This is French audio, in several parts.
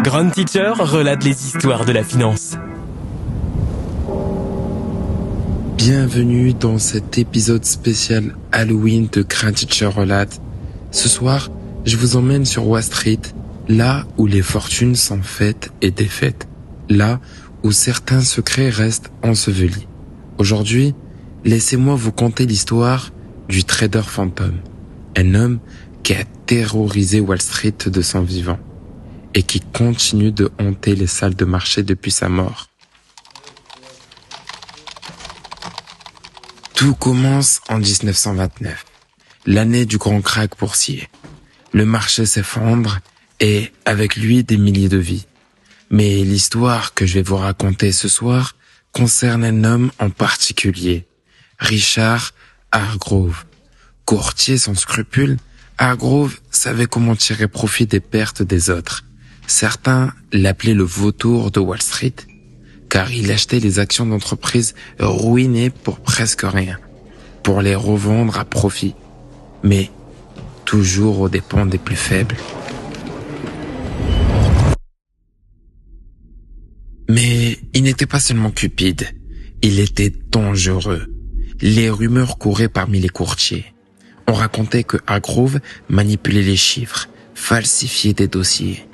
Grand Teacher relate les histoires de la finance. Bienvenue dans cet épisode spécial Halloween de Grand Teacher relate. Ce soir, je vous emmène sur Wall Street, là où les fortunes sont faites et défaites, là où certains secrets restent ensevelis. Aujourd'hui, laissez-moi vous conter l'histoire du trader fantôme, un homme qui a terrorisé Wall Street de son vivant et qui continue de hanter les salles de marché depuis sa mort. Tout commence en 1929, l'année du grand krach boursier. Le marché s'effondre et avec lui des milliers de vies. Mais l'histoire que je vais vous raconter ce soir concerne un homme en particulier, Richard Hargrove. Courtier sans scrupules, Hargrove savait comment tirer profit des pertes des autres. Certains l'appelaient le vautour de Wall Street, car il achetait les actions d'entreprises ruinées pour presque rien, pour les revendre à profit, mais toujours aux dépens des plus faibles. Mais il n'était pas seulement cupide, il était dangereux. Les rumeurs couraient parmi les courtiers. On racontait que Hargrove manipulait les chiffres, falsifiait des dossiers.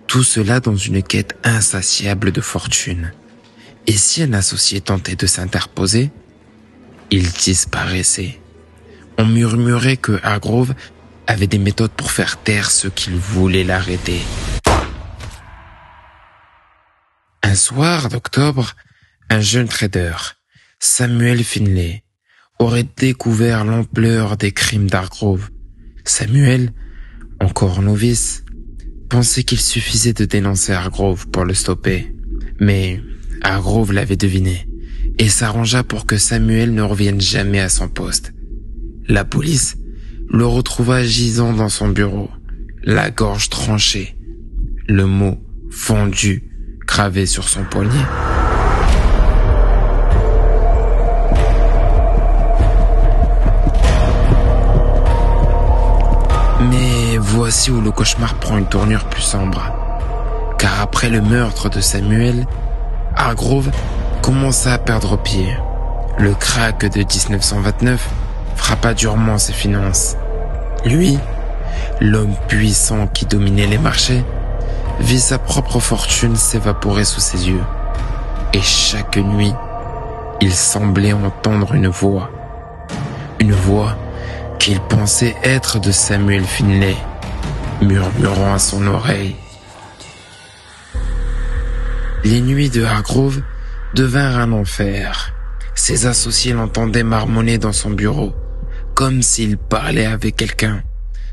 Tout cela dans une quête insatiable de fortune. Et si un associé tentait de s'interposer, il disparaissait. On murmurait que Hargrove avait des méthodes pour faire taire ceux qui voulaient l'arrêter. Un soir d'octobre, un jeune trader, Samuel Finlay, aurait découvert l'ampleur des crimes d'Hargrove. Samuel, encore novice, pensait qu'il suffisait de dénoncer Hargrove pour le stopper. Mais Hargrove l'avait deviné et s'arrangea pour que Samuel ne revienne jamais à son poste. La police le retrouva gisant dans son bureau, la gorge tranchée, le mot « fendu » gravé sur son poignet. Mais voici où le cauchemar prend une tournure plus sombre. Car après le meurtre de Samuel, Hargrove commença à perdre pied. Le krach de 1929 frappa durement ses finances. Lui, l'homme puissant qui dominait les marchés, vit sa propre fortune s'évaporer sous ses yeux. Et chaque nuit, il semblait entendre une voix qu'il pensait être de Samuel Finlay, murmurant à son oreille. Les nuits de Hargrove devinrent un enfer. Ses associés l'entendaient marmonner dans son bureau, comme s'il parlait avec quelqu'un.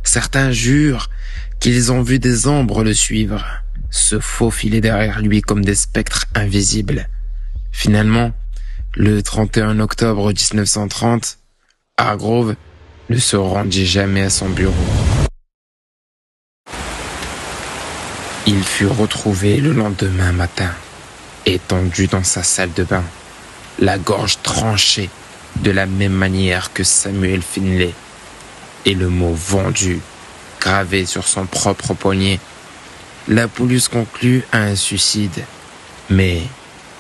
Certains jurent qu'ils ont vu des ombres le suivre, se faufiler derrière lui comme des spectres invisibles. Finalement, le 31 octobre 1930, Hargrove ne se rendit jamais à son bureau. Il fut retrouvé le lendemain matin, étendu dans sa salle de bain, la gorge tranchée de la même manière que Samuel Finlay, et le mot « vendu » gravé sur son propre poignet. La police conclut à un suicide, mais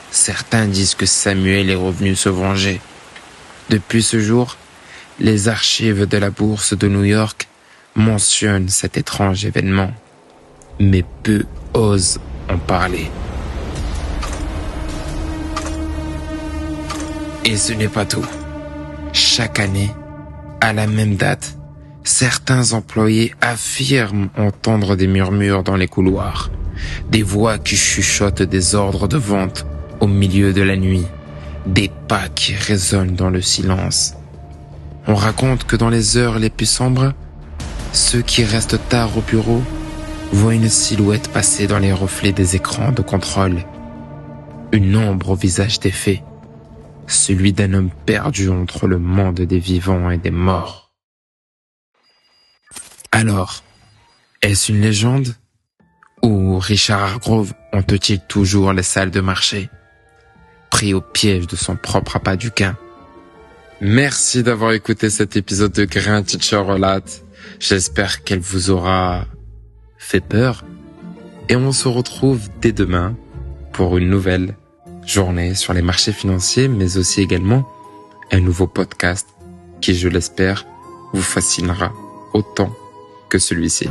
certains disent que Samuel est revenu se venger. Depuis ce jour, les archives de la bourse de New York mentionnent cet étrange événement, mais peu osent en parler. Et ce n'est pas tout. Chaque année, à la même date, certains employés affirment entendre des murmures dans les couloirs, des voix qui chuchotent des ordres de vente au milieu de la nuit, des pas qui résonnent dans le silence. On raconte que dans les heures les plus sombres, ceux qui restent tard au bureau voient une silhouette passer dans les reflets des écrans de contrôle. Une ombre au visage défait, celui d'un homme perdu entre le monde des vivants et des morts. Alors, est-ce une légende? Ou Richard Hargrove hante-t-il toujours les salles de marché, pris au piège de son propre appât du gain? Merci d'avoir écouté cet épisode de Grand Teacher relate. J'espère qu'elle vous aura fait peur, Et on se retrouve dès demain pour une nouvelle journée sur les marchés financiers, mais aussi également un nouveau podcast qui, je l'espère, vous fascinera autant que celui-ci.